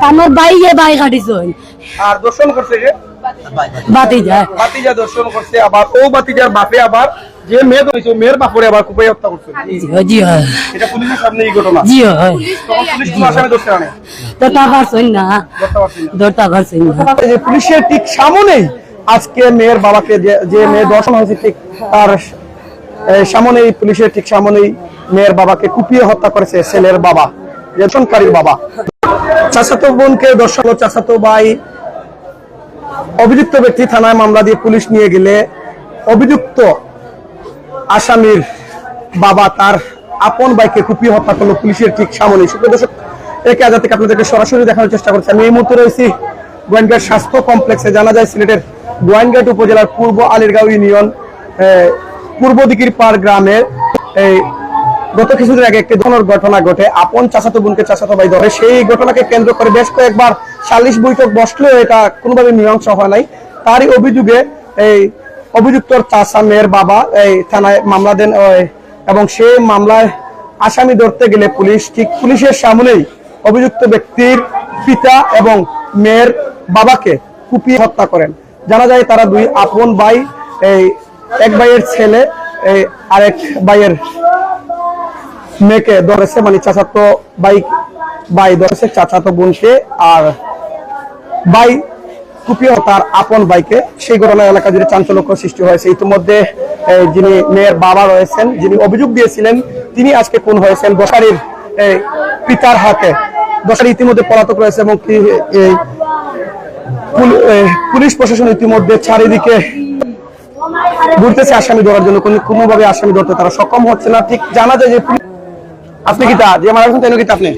আমার ভাই ভাই কাটিছন আর দর্শন করছে যে বাতিজা দর্শন করছে, আবার ও বাতিজার বাপে আবার যে মেয়ে হয়েছে মেয়ের বাপরে আবার কুপাই হত্যা করছে। জি হয় এটা পুলিশের সামনে এই ঘটনা। জি হয় তখন পুলিশ কোন আসামি ধরতে আনে ধরতে পারছন না ধরতে পারছন না। যে পুলিশের ঠিক সামনেই আজকে মেয়ের বাবাকে যে মেয়ে দর্শন হয়েছে ঠিক তার সামনেই পুলিশের ঠিক সামনেই মেয়ের বাবাকে কুপিয়ে হত্যা করেছে ছেলের বাবা, দর্শনকারীর বাবা। চাচাতো বোনকে দর্শন, চাচাতো ভাই অভিযুক্ত ব্যক্তি থানায় মামলা দিয়ে পুলিশ নিয়ে গেলে অভিযুক্ত আসামির বাবা তার আপন ভাইকে কুপিয়ে হত্যা করলো পুলিশের ঠিক সামনে। দর্শক, একে আজ থেকে আপনাদেরকে সরাসরি দেখানোর চেষ্টা করছি। আমি এই মুহূর্তে রয়েছি গোয়েনঘাট স্বাস্থ্য কমপ্লেক্সে। জানা যায় সিলেটের গোয়েনঘাট উপজেলার পূর্ব আলীরগাঁও ইউনিয়ন পূর্ব দিকির পার গ্রামের গত কিছুদিন আগে একটি ঘটনা ঘটে। আপন চাচাতো বোনকে চাচাতো ভাই ধরে, সেই ঘটনাকে কেন্দ্র করে বেশ কয়েকবার সালিশ বৈঠক বসলেও এটা কোনোভাবে মীমাংসা হয় নাই। তারই অভিযোগে এই অভিযুক্তর চাচা মেয়ের বাবা এই থানায় মামলা দেন এবং সেই মামলায় আসামি ধরতে গেলে পুলিশ ঠিক পুলিশের সামনেই অভিযুক্ত ব্যক্তির পিতা এবং মেয়ের বাবাকে কুপিয়ে হত্যা করেন। জানা যায় তারা দুই আপন ভাই, এই এক ভাইয়ের ছেলে আরেক ভাইয়ের মেয়েকে ধরেছে, মানে চাচাতো ভাই ধরেছে চাচাতো বোনকে, আর ভাই কুপিয়ে তার আপন ভাইকে। সেই ঘটনা এলাকা জুড়ে চাঞ্চল্যকর সৃষ্টি হয়েছে। ইতিমধ্যে যিনি মেয়ের বাবা রয়েছেন, যিনি অভিযোগ দিয়েছিলেন, তিনি আজকে খুন হয়েছেন দোষারীর পিতার হাতে। দোষারী ইতিমধ্যে পলাতক রয়েছে এবং পুলিশ প্রশাসন ইতিমধ্যে চারিদিকে ঘুরতেছে আসামি ধরার জন্য, কোনোভাবে আসামি ধরতে তারা সক্ষম হচ্ছে না। ঠিক জানা যায় যে আপনি কি তা যে মারা গেছেন তাই নাকি আপনি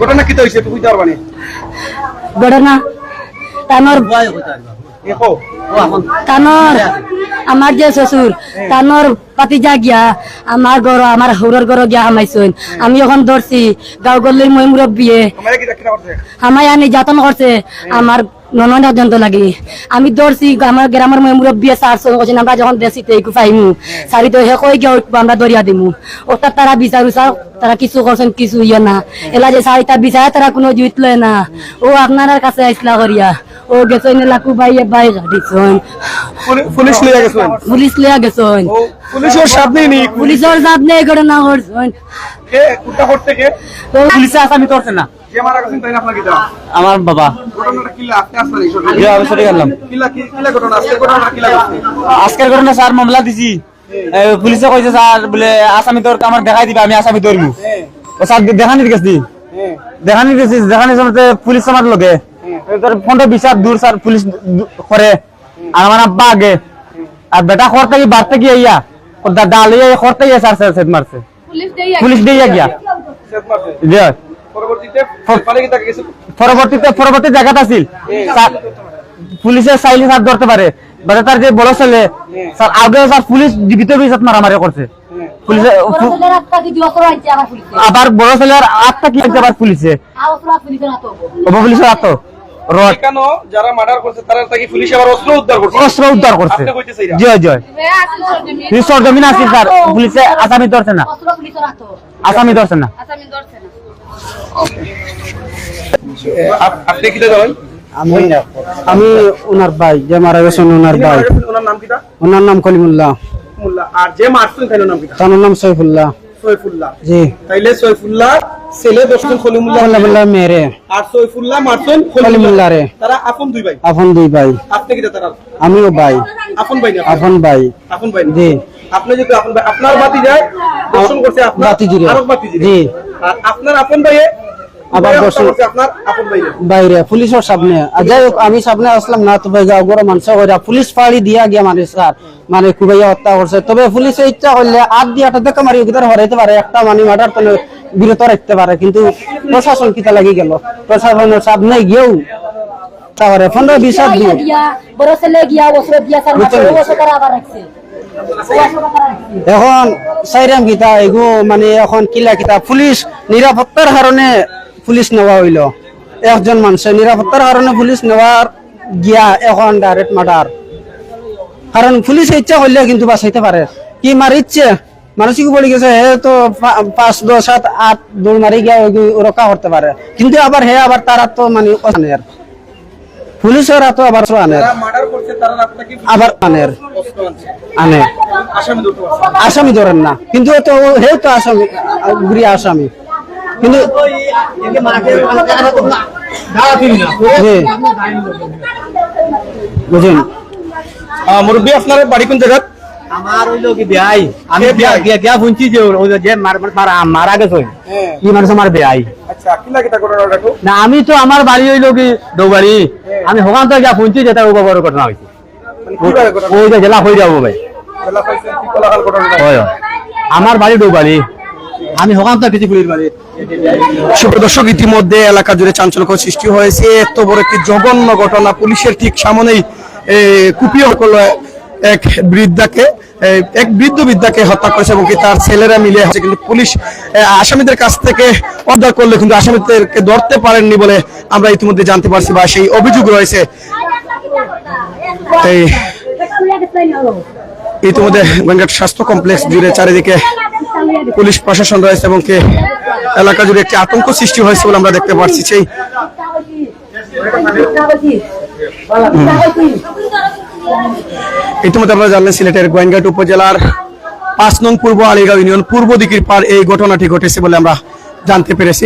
ঘটনা কি হয়েছে একটু বুঝতে পারবানি? ঘটনা আমার যে শ্বশুর তানোর পাতিজা গিয়া আমার ঘর আমার হৌরর ঘর গিয়া হামাইছুন। আমি এখন ধরছি গাঁও গল্লির মই মুরব্বিয়ে হামাই আনি যাতন করছে আমার ননদ যন্ত্র লাগে। আমি ধরছি আমার গ্রামের মই মুরব্বিয়ে সারছন করছেন, আমরা যখন দেশিতে পাইমু সারি তো হে কই গিয়া উঠবো আমরা দরিয়া দিমু। ওটা তারা বিচারু চাও, তারা কিছু করছেন কিছু ইয়ে না। এলা যে সারিটা বিচারে তারা কোনো জুইত লয় না। ও আপনার কাছে আইসলা করিয়া ও গেছেন লাকু ভাইয়ে ভাই গাড়িছন, পুলিশ লিয়া গেছেন, পুলিশ লিয়া গেছেন, পুলিশের সামনে নি পুলিশের সামনে ঘটনা করছেন। কে কুটা করতে কে পুলিশে আসামি করছে না। কে মারা গেছেন তাই না আপনার কিটা? আমার বাবা। ঘটনাটা কিলা আপনি আসলে জি আমি সরে গেলাম। কিলা ঘটনা আজকে ঘটনা কিলা করছে? আজকের ঘটনা স্যার মামলা দিছি, পুলিশে কইছে স্যার বলে আসামি তোর আমার দেখাই দিবে, আমি আসামি ধরমু। ও স্যার দেখানি গেছি, দেখানি সময় পুলিশ আমার লগে তোর ফোনটা বিচার দূর স্যার পুলিশ করে। আর আমার আব্বা আগে আর বেটা করতে গিয়ে বাড়তে গিয়ে ইয়া ডালিয়ে করতে গিয়ে স্যার সেট মারছে, পুলিশ দিয়ে গিয়া জি। পরবর্তী জায়গাটা আছিল পুলিশের চাইলে স্যার ধরতে পারে, বাট তার যে বড় ছেলে স্যার আগে স্যার পুলিশ জীবিত মারামারি করছে। আবার বড় ছেলের আত্মা কি আবার পুলিশে পুলিশের আত্ম কেন যারা মার্ডার করছে তারা তাকে পুলিশ আবার অস্ত্র উদ্ধার করছে। জয় জয় সরজমিন আছে স্যার, পুলিশে আসামি ধরছে না, আসামি ধরছে না। আপনি কি জানেন? আমি ওনার ভাই যে মারা গেছেন, ওনার ভাই। ওনার নাম কিটা? ওনার নাম কলিমুল্লাহ। আর যে মারছেন তার নাম কিটা? তার নাম সৈফুল্লাহ। জি। তাইলে সৈফুল্লাহ ছেলে দর্শন খলিমুল্লাহ মেরে আর সৈফুল্লাহ মারছেন খলিমুল্লাহ রে। তারা আপন দুই ভাই। আপন দুই ভাই। আপনি কিটা তারা? আমিও ভাই। আপন ভাই না? আপন ভাই। আপন ভাই জি। আপনি যদি আপন ভাই, আপনার বাতি যায় দর্শন করছে আপনার বাতিজিরে। আরেক বাতিজিরে। জি। আর আপনার আপন ভাইয়ে আবার দর্শন করছে আপনার আপন ভাইয়ে বাইরে পুলিশের সামনে। আর যাই হোক আমি সামনে আসলাম না, তবে গাঁওগড় মানুষ কইরা পুলিশ ফাড়ি দিয়া গিয়া মানে স্যার মানে কুবাইয়া হত্যা করছে। তবে পুলিশে ইচ্ছা করলে আট দিয়ে আটা দেখা মারি ভিতরে হরাইতে পারে, একটা মানে মার্ডার তো বিরত রাখতে পারে, কিন্তু প্রশাসন কিতা লাগি গেল, প্রশাসনের সামনে গিয়েও তাহলে 15-20 দিন বড় ছেলে গিয়া বছর দিয়া স্যার বছর তারা আবার রাখছে। এখন সাইরাম কিতা এগো মানে এখন কিলা কিতা পুলিশ নিরাপত্তার কারণে পুলিশ নেওয়া হইল। একজন মানুষের নিরাপত্তার কারণে পুলিশ নেওয়ার গিয়া এখন ডাইরেক্ট মার্ডার। কারণ পুলিশ ইচ্ছা করলে কিন্তু বাঁচাইতে পারে, কি মারিচ্ছে মানসিক পড়ে গেছে হে তো 5 10 7 8 দৌড় মারি গিয়া রক্ষা করতে পারে কিন্তু আবার হে আবার তারা তো মানে অসানের পুলিশের তো আবার আনের আবার আনের আনে আসামি ধরেন না কিন্তু তো হে তো আসামি গুড়ি আসামি কিন্তু বুঝুন মুরব্বী আপনার বাড়ি কোন জায়গা আমার হইলো কি বেআই আমি গিয়া শুনছি যে ওই যে মারা গেছে কি মানুষ আমার বেআই আচ্ছা কি লাগে তা ঘটনাটা একটু না আমি তো আমার বাড়ি হইলো কি দৌবাড়ি আমি ওখান থেকে গিয়া শুনছি যে তার বড় ঘটনা হয়েছে কিভাবে ঘটনা ওই যে জেলা হয়ে যাবো ভাই বেলা পাইছে কি কোলাহল ঘটনাটা হয় আমার বাড়ি দৌবাড়ি আমি ওখান থেকে কিছু পুলিশ বাড়ি সুপ্রদর্শক ইতিমধ্যে এলাকা জুড়ে চাঞ্চল্যকর সৃষ্টি হয়েছে এত বড় একটি জঘন্য ঘটনা পুলিশের ঠিক সামনেই কুপিয়ে করলো এক বৃদ্ধাকে হত্যা করেছে এবং কি তার ছেলেরা মিলে হচ্ছে কিন্তু পুলিশ আসামিদের কাছ থেকে উদ্ধার করলে কিন্তু আসামিদেরকে ধরতে পারেননি বলে আমরা ইতিমধ্যে জানতে পারছি বা সেই অভিযোগ রয়েছে এই ইতিমধ্যে গোয়েঙ্গাট স্বাস্থ্য কমপ্লেক্স জুড়ে চারিদিকে পুলিশ প্রশাসন রয়েছে এবং কি এলাকা জুড়ে একটি আতঙ্ক সৃষ্টি হয়েছে বলে আমরা দেখতে পাচ্ছি সেই ইতিমধ্যে আমরা জানলেন সিলেটের গোয়েঙ্গাট উপজেলার 5 নং পূর্ব আলীগাঁও ইউনিয়ন পূর্ব দিকের পার এই ঘটনাটি ঘটেছে বলে আমরা জানতে পেরেছি।